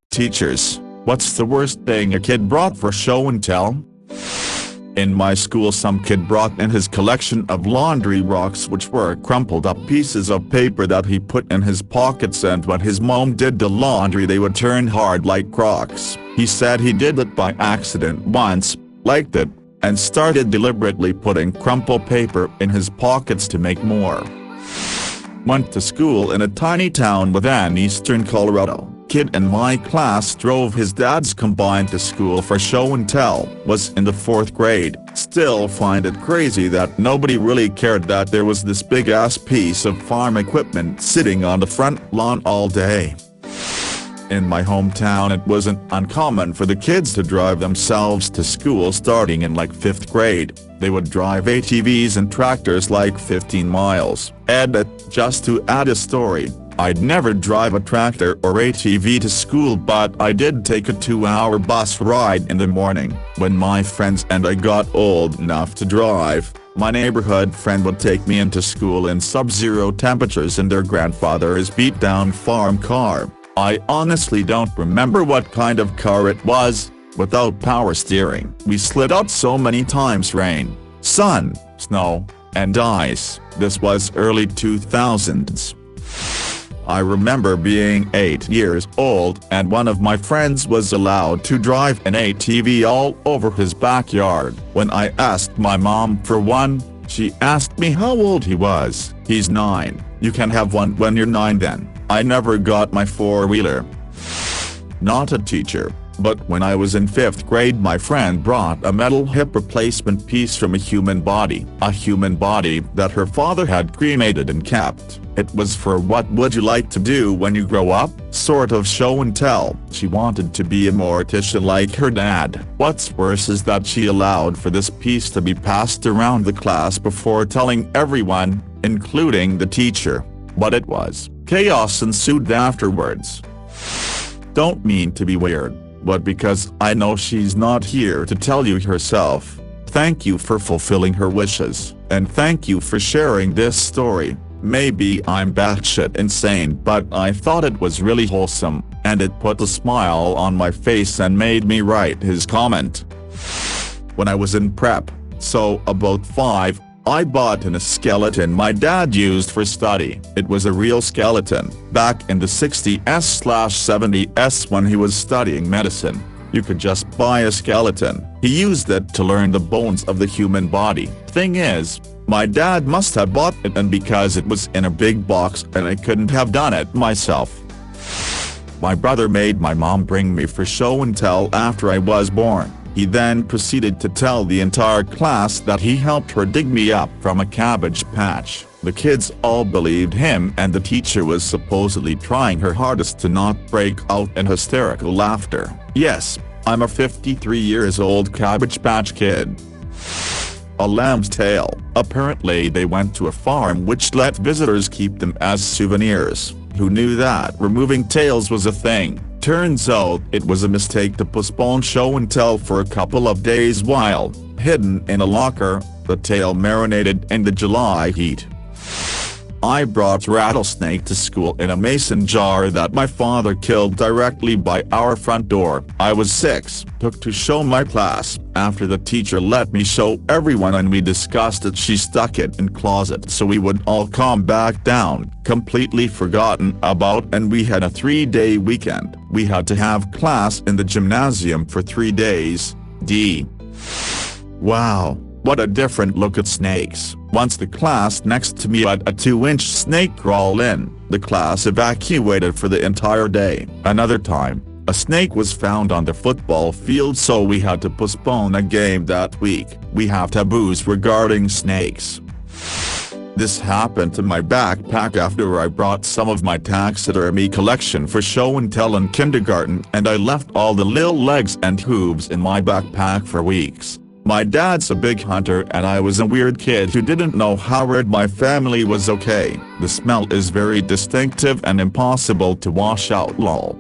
Teachers, what's the worst thing a kid brought for show and tell? In my school, some kid brought in his collection of laundry rocks, which were crumpled up pieces of paper that he put in his pockets, and when his mom did the laundry they would turn hard like rocks. He said he did it by accident once, liked it, and started deliberately putting crumpled paper in his pockets to make more. Went to school in a tiny town within eastern Colorado. Kid in my class drove his dad's combine to school for show and tell, was in the 4th grade. Still find it crazy that nobody really cared that there was this big ass piece of farm equipment sitting on the front lawn all day. In my hometown, it wasn't uncommon for the kids to drive themselves to school starting in like 5th grade. They would drive ATVs and tractors like 15 miles. Just to add a story, I'd never drive a tractor or ATV to school, but I did take a 2-hour bus ride in the morning. When my friends and I got old enough to drive, my neighborhood friend would take me into school in sub-zero temperatures in their grandfather's beat-down farm car. I honestly don't remember what kind of car it was. Without power steering, we slid out so many times: rain, sun, snow, and ice. This was early 2000s. I remember being 8 years old and one of my friends was allowed to drive an ATV all over his backyard. When I asked my mom for one, she asked me how old he was. He's 9. You can have one when you're 9 then. I never got my 4-wheeler. Not a teacher, but when I was in 5th grade my friend brought a metal hip replacement piece from a human body that her father had cremated and kept. It was for what would you like to do when you grow up, sort of show and tell. She wanted to be a mortician like her dad. What's worse is that she allowed for this piece to be passed around the class before telling everyone, including the teacher, what it was. Chaos ensued afterwards. Don't mean to be weird, but because I know she's not here to tell you herself, thank you for fulfilling her wishes, and thank you for sharing this story. Maybe I'm batshit insane, but I thought it was really wholesome, and it put a smile on my face and made me write his comment. When I was in prep, so about 5, I bought a skeleton my dad used for study. It was a real skeleton, back in the 60s/70s when he was studying medicine. You could just buy a skeleton. He used it to learn the bones of the human body. Thing is, my dad must have bought it, and because it was in a big box and I couldn't have done it myself. My brother made my mom bring me for show and tell after I was born. He then proceeded to tell the entire class that he helped her dig me up from a cabbage patch. The kids all believed him, and the teacher was supposedly trying her hardest to not break out in hysterical laughter. Yes, I'm a 53-year-old Cabbage Patch Kid. A lamb's tail. Apparently they went to a farm which let visitors keep them as souvenirs. Who knew that removing tails was a thing? Turns out it was a mistake to postpone show and tell for a couple of days while, hidden in a locker, the tail marinated in the July heat. I brought rattlesnake to school in a mason jar that my father killed directly by our front door. I was 6, took to show my class. After the teacher let me show everyone and we discussed it, she stuck it in closet so we would all calm back down. Completely forgotten about, and we had a 3-day weekend. We had to have class in the gymnasium for 3 days. Wow. What a different look at snakes. Once the class next to me had a 2-inch snake crawl in, the class evacuated for the entire day. Another time, a snake was found on the football field, so we had to postpone a game that week. We have taboos regarding snakes. This happened to my backpack after I brought some of my taxidermy collection for show and tell in kindergarten, and I left all the little legs and hooves in my backpack for weeks. My dad's a big hunter and I was a weird kid who didn't know how weird my family was. Okay, the smell is very distinctive and impossible to wash out lol.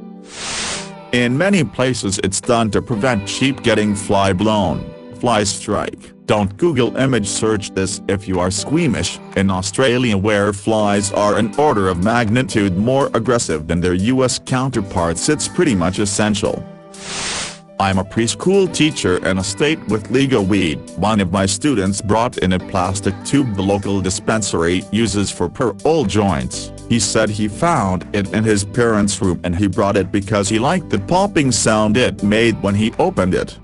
In many places it's done to prevent sheep getting fly blown, fly strike, Don't Google image search this if you are squeamish. In Australia, where flies are an order of magnitude more aggressive than their US counterparts, it's pretty much essential. I'm a preschool teacher in a state with legal weed. One of my students brought in a plastic tube the local dispensary uses for parole joints. He said he found it in his parents' room and he brought it because he liked the popping sound it made when he opened it.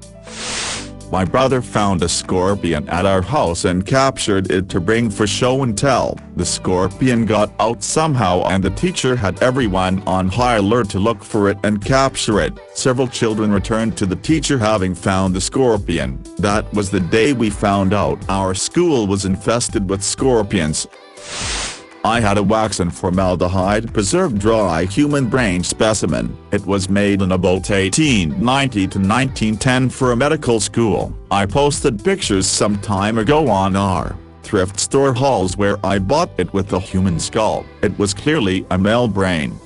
My brother found a scorpion at our house and captured it to bring for show and tell. The scorpion got out somehow and the teacher had everyone on high alert to look for it and capture it. Several children returned to the teacher having found the scorpion. That was the day we found out our school was infested with scorpions. I had a wax and formaldehyde preserved dry human brain specimen. It was made in about 1890 to 1910 for a medical school. I posted pictures some time ago on our thrift store hauls where I bought it with a human skull. It was clearly a male brain.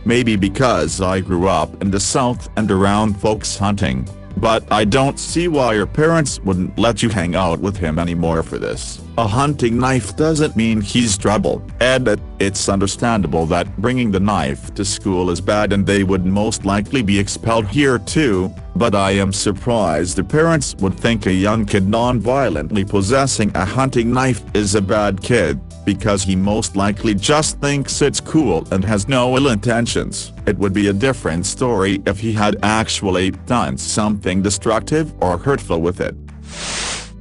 Maybe because I grew up in the South and around folks hunting. But I don't see why your parents wouldn't let you hang out with him anymore for this. A hunting knife doesn't mean he's trouble. Edit. It's understandable that bringing the knife to school is bad and they would most likely be expelled here too, but I am surprised the parents would think a young kid non-violently possessing a hunting knife is a bad kid, because he most likely just thinks it's cool and has no ill intentions. It would be a different story if he had actually done something destructive or hurtful with it.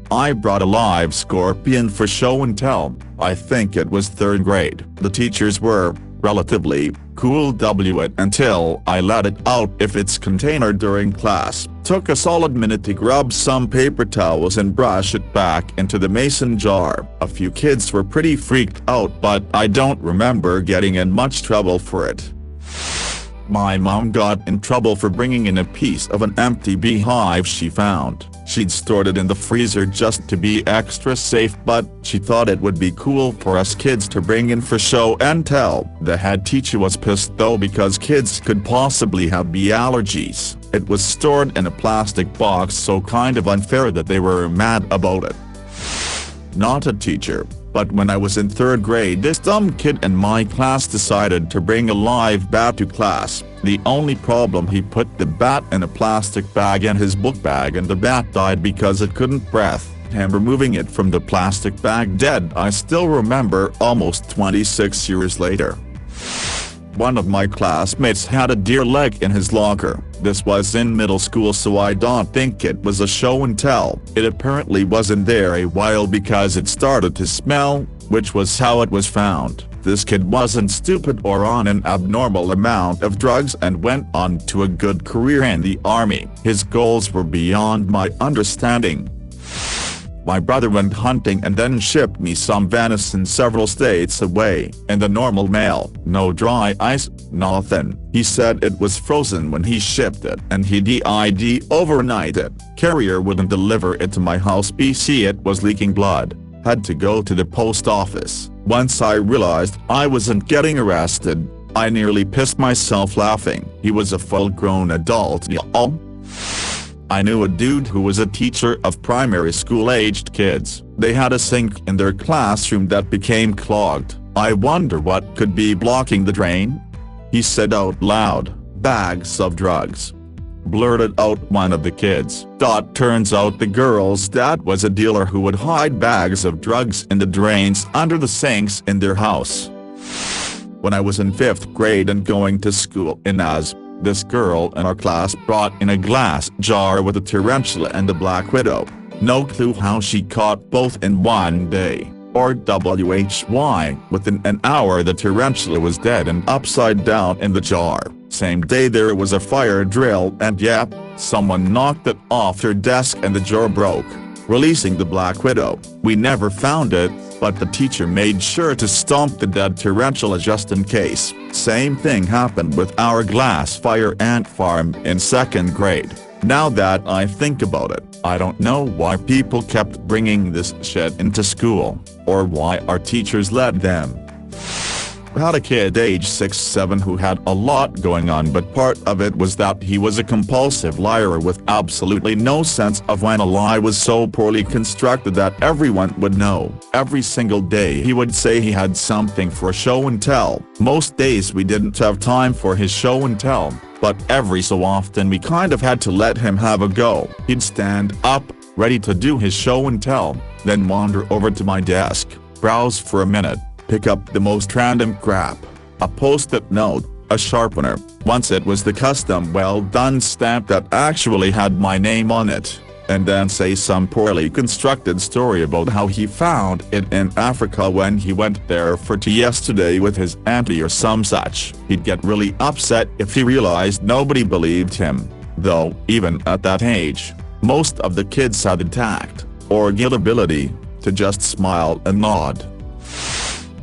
I brought a live scorpion for show and tell. I think it was 3rd grade. The teachers were relatively cool with it until I let it out of its container during class. Took a solid minute to grab some paper towels and brush it back into the mason jar. A few kids were pretty freaked out, but I don't remember getting in much trouble for it. My mom got in trouble for bringing in a piece of an empty beehive she found. She'd stored it in the freezer just to be extra safe, but she thought it would be cool for us kids to bring in for show and tell. The head teacher was pissed though because kids could possibly have bee allergies. It was stored in a plastic box, so kind of unfair that they were mad about it. Not a teacher, but when I was in 3rd grade, this dumb kid in my class decided to bring a live bat to class. The only problem, he put the bat in a plastic bag in his book bag and the bat died because it couldn't breathe. Him removing it from the plastic bag dead, I still remember almost 26 years later. One of my classmates had a deer leg in his locker. This was in middle school, so I don't think it was a show and tell. It apparently wasn't there a while because it started to smell, which was how it was found. This kid wasn't stupid or on an abnormal amount of drugs and went on to a good career in the army. His goals were beyond my understanding. My brother went hunting and then shipped me some venison several states away. In the normal mail, no dry ice, nothing. He said it was frozen when he shipped it and he did overnight it. Carrier wouldn't deliver it to my house BC it was leaking blood. Had to go to the post office. Once I realized I wasn't getting arrested, I nearly pissed myself laughing. He was a full-grown adult, y'all. I knew a dude who was a teacher of primary school-aged kids. They had a sink in their classroom that became clogged. I wonder what could be blocking the drain? He said out loud, "Bags of drugs." Blurted out one of the kids. Turns out the girl's dad was a dealer who would hide bags of drugs in the drains under the sinks in their house. When I was in 5th grade and going to school in As, this girl in our class brought in a glass jar with a tarantula and a black widow. No clue how she caught both in one day, or why. Within an hour the tarantula was dead and upside down in the jar. Same day there was a fire drill and yep, someone knocked it off her desk and the jar broke, releasing the black widow. We never found it, but the teacher made sure to stomp the dead tarantula just in case. Same thing happened with our glass fire ant farm in 2nd grade. Now that I think about it, I don't know why people kept bringing this shit into school, or why our teachers let them. Had a kid age 6-7 who had a lot going on, but part of it was that he was a compulsive liar with absolutely no sense of when a lie was so poorly constructed that everyone would know. Every single day he would say he had something for show and tell. Most days we didn't have time for his show and tell, but every so often we kind of had to let him have a go. He'd stand up, ready to do his show and tell, then wander over to my desk, browse for a minute, pick up the most random crap. A post-it note, a sharpener, once it was the custom well done stamp that actually had my name on it, and then say some poorly constructed story about how he found it in Africa when he went there for tea yesterday with his auntie or some such. He'd get really upset if he realized nobody believed him, though even at that age, most of the kids had the tact, or gullibility, to just smile and nod.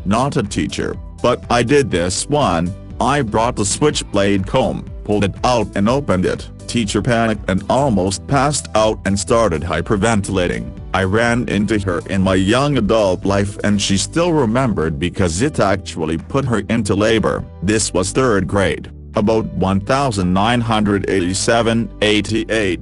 Not a teacher, but I did this one. I brought the switchblade comb, pulled it out and opened it. Teacher panicked and almost passed out and started hyperventilating. I ran into her in my young adult life and she still remembered because it actually put her into labor. This was 3rd grade, about 1987-88.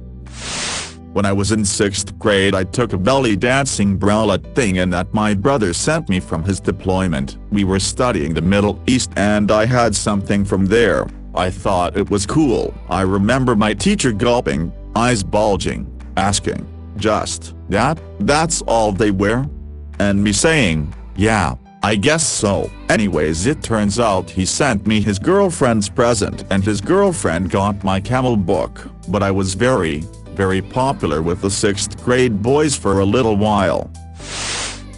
When I was in 6th grade I took a belly dancing bralette thing in that my brother sent me from his deployment. We were studying the Middle East and I had something from there. I thought it was cool. I remember my teacher gulping, eyes bulging, asking, "Just that? That's all they wear?" And me saying, "Yeah, I guess so." Anyways, it turns out he sent me his girlfriend's present and his girlfriend got my camel book, but I was very popular with the 6th grade boys for a little while.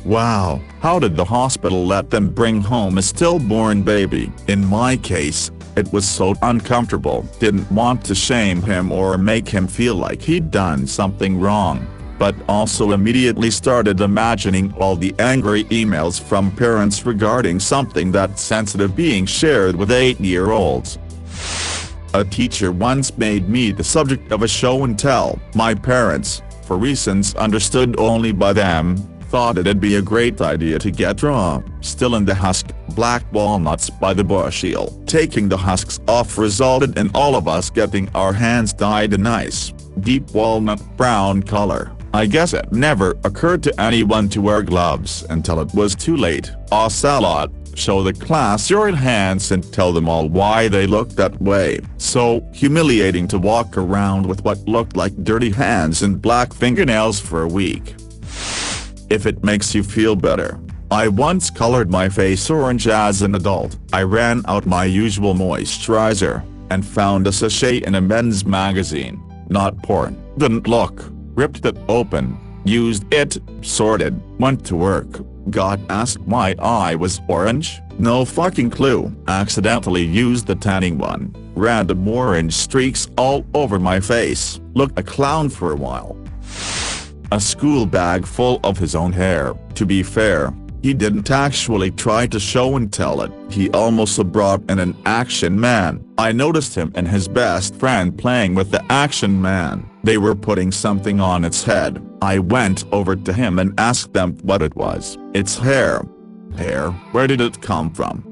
Wow, how did the hospital let them bring home a stillborn baby? In my case, it was so uncomfortable. Didn't want to shame him or make him feel like he'd done something wrong, but also immediately started imagining all the angry emails from parents regarding something that sensitive being shared with 8-year-olds. A teacher once made me the subject of a show and tell. My parents, for reasons understood only by them, thought it'd be a great idea to get raw, still in the husk, black walnuts by the bushel. Taking the husks off resulted in all of us getting our hands dyed a nice, deep walnut brown color. I guess it never occurred to anyone to wear gloves until it was too late. Salad. Show the class your hands and tell them all why they look that way. So humiliating to walk around with what looked like dirty hands and black fingernails for a week. If it makes you feel better, I once colored my face orange as an adult. I ran out my usual moisturizer, and found a sachet in a men's magazine. Not porn. Didn't look. Ripped it open, used it, sorted, went to work. Got asked why I was orange? No fucking clue. Accidentally used the tanning one. Random orange streaks all over my face. Looked a clown for a while. A school bag full of his own hair. To be fair, he didn't actually try to show and tell it. He almost brought in an action man. I noticed him and his best friend playing with the action man. They were putting something on its head. I went over to him and asked them what it was. "It's hair." "Hair? Where did it come from?"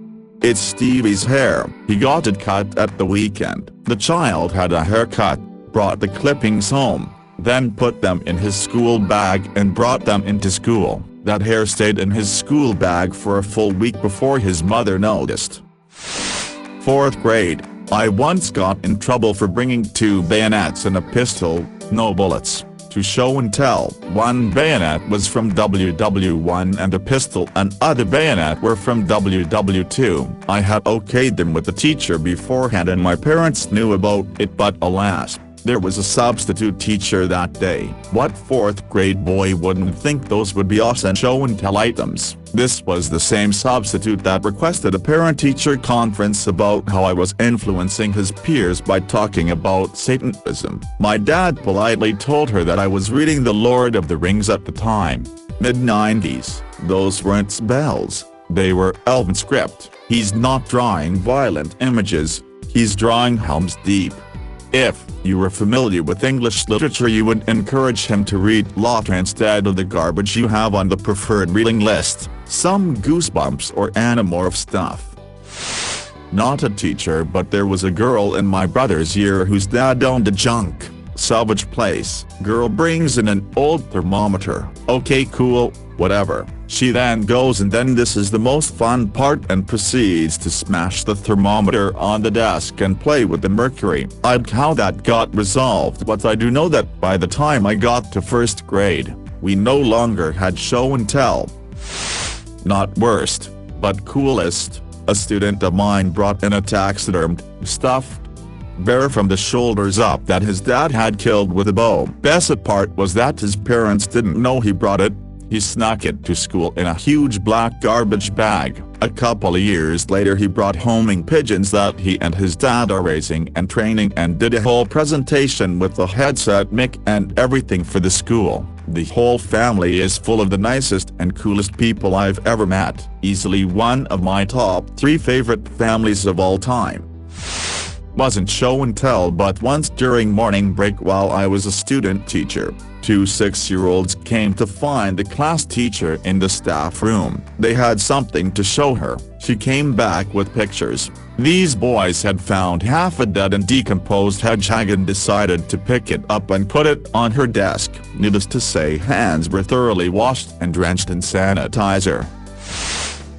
"It's Stevie's hair. He got it cut at the weekend." The child had a haircut, brought the clippings home, then put them in his school bag and brought them into school. That hair stayed in his school bag for a full week before his mother noticed. 4th grade. I once got in trouble for bringing 2 bayonets and a pistol, no bullets, to show and tell. One bayonet was from WW1 and a pistol and other bayonet were from WW2. I had okayed them with the teacher beforehand and my parents knew about it, but alas, there was a substitute teacher that day. What 4th grade boy wouldn't think those would be awesome show and tell items? This was the same substitute that requested a parent-teacher conference about how I was influencing his peers by talking about Satanism. My dad politely told her that I was reading The Lord of the Rings at the time. Mid-90s, those weren't spells, they were elven script. He's not drawing violent images, he's drawing Helm's Deep. If you were familiar with English literature, you would encourage him to read Lotter instead of the garbage you have on the preferred reading list, some Goosebumps or Animorph stuff. Not a teacher, but there was a girl in my brother's year whose dad owned a junk salvage place. Girl brings in an old thermometer. Okay, cool, whatever. She then goes, and then this is the most fun part, and proceeds to smash the thermometer on the desk and play with the mercury. How that got resolved, but I do know that by the time I got to first grade, we no longer had show and tell. Not worst, but coolest, a student of mine brought in a taxidermed, stuffed bear from the shoulders up that his dad had killed with a bow. Best part was that his parents didn't know he brought it. He snuck it to school in a huge black garbage bag. A couple of years later he brought homing pigeons that he and his dad are raising and training, and did a whole presentation with the headset mic and everything for the school. The whole family is full of the nicest and coolest people I've ever met. Easily one of my top 3 favorite families of all time. Wasn't show and tell, but once during morning break while I was a student teacher, 2 6-year-olds came to find the class teacher in the staff room. They had something to show her. She came back with pictures. These boys had found half a dead and decomposed hedgehog and decided to pick it up and put it on her desk. Needless to say, hands were thoroughly washed and drenched in sanitizer.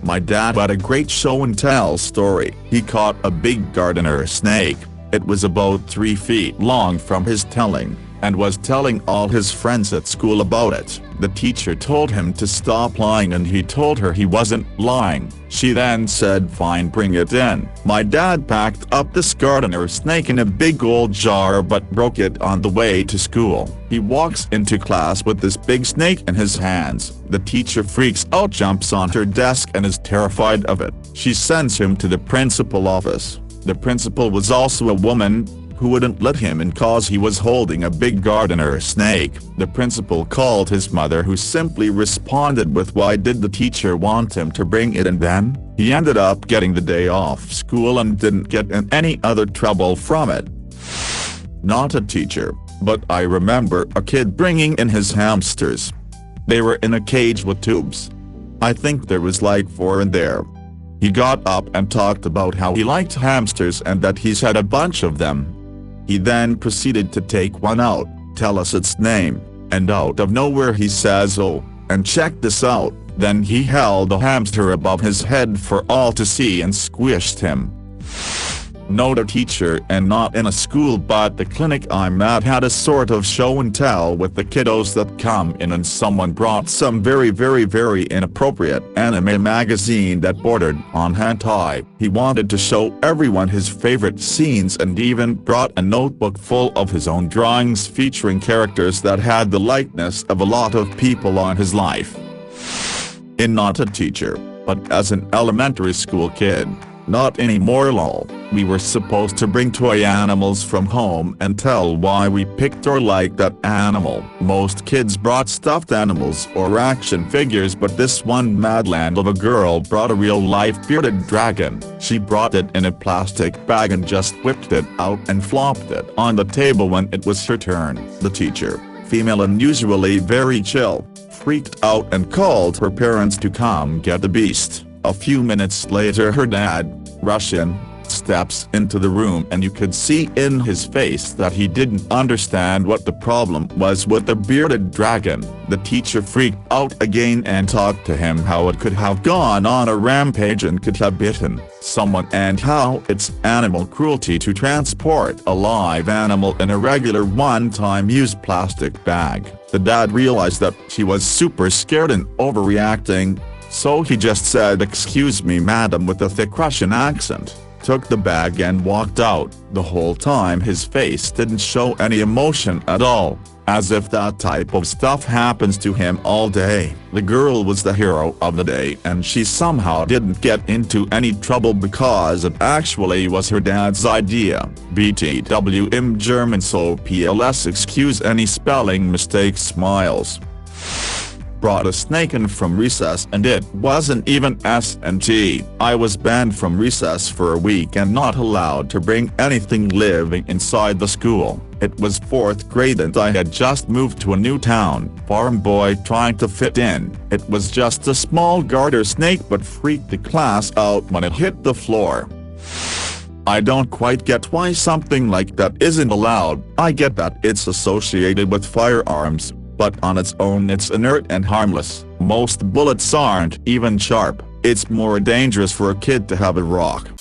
My dad had a great show and tell story. He caught a big gardener snake. It was about 3 feet long from his telling, and was telling all his friends at school about it. The teacher told him to stop lying, and he told her he wasn't lying. She then said, "Fine, bring it in." My dad packed up this gardener snake in a big old jar but broke it on the way to school. He walks into class with this big snake in his hands. The teacher freaks out, jumps on her desk, and is terrified of it. She sends him to the principal's office. The principal was also a woman, who wouldn't let him in cause he was holding a big gardener snake. The principal called his mother, who simply responded with, "Why did the teacher want him to bring it?" And then, he ended up getting the day off school and didn't get in any other trouble from it. Not a teacher, but I remember a kid bringing in his hamsters. They were in a cage with tubes. I think there was like 4 in there. He got up and talked about how he liked hamsters and that he's had a bunch of them. He then proceeded to take one out, tell us its name, and out of nowhere he says, "Oh, and check this out." Then he held the hamster above his head for all to see and squished him. Not a teacher and not in a school, but the clinic I'm at had a sort of show and tell with the kiddos that come in, and someone brought some very inappropriate anime magazine that bordered on hentai. He wanted to show everyone his favorite scenes and even brought a notebook full of his own drawings featuring characters that had the likeness of a lot of people on his life. In not a teacher, but as an elementary school kid. Not anymore lol. We were supposed to bring toy animals from home and tell why we picked or liked that animal. Most kids brought stuffed animals or action figures, but this one madland of a girl brought a real-life bearded dragon. She brought it in a plastic bag and just whipped it out and flopped it on the table when it was her turn. The teacher, female and usually very chill, freaked out and called her parents to come get the beast. A few minutes later her dad, Russian, steps into the room, and you could see in his face that he didn't understand what the problem was with the bearded dragon. The teacher freaked out again and talked to him how it could have gone on a rampage and could have bitten someone, and how it's animal cruelty to transport a live animal in a regular one-time use plastic bag. The dad realized that she was super scared and overreacting, so he just said, "Excuse me madam," with a thick Russian accent, took the bag and walked out. The whole time his face didn't show any emotion at all, as if that type of stuff happens to him all day. The girl was the hero of the day, and she somehow didn't get into any trouble because it actually was her dad's idea. BTW im German, so PLS excuse any spelling mistakes, smiles. Brought a snake in from recess, and it wasn't even S&T. I was banned from recess for a week and not allowed to bring anything living inside the school. It was 4th grade and I had just moved to a new town. Farm boy trying to fit in. It was just a small garter snake, but freaked the class out when it hit the floor. I don't quite get why something like that isn't allowed. I get that it's associated with firearms, but on its own it's inert and harmless. Most bullets aren't even sharp. It's more dangerous for a kid to have a rock.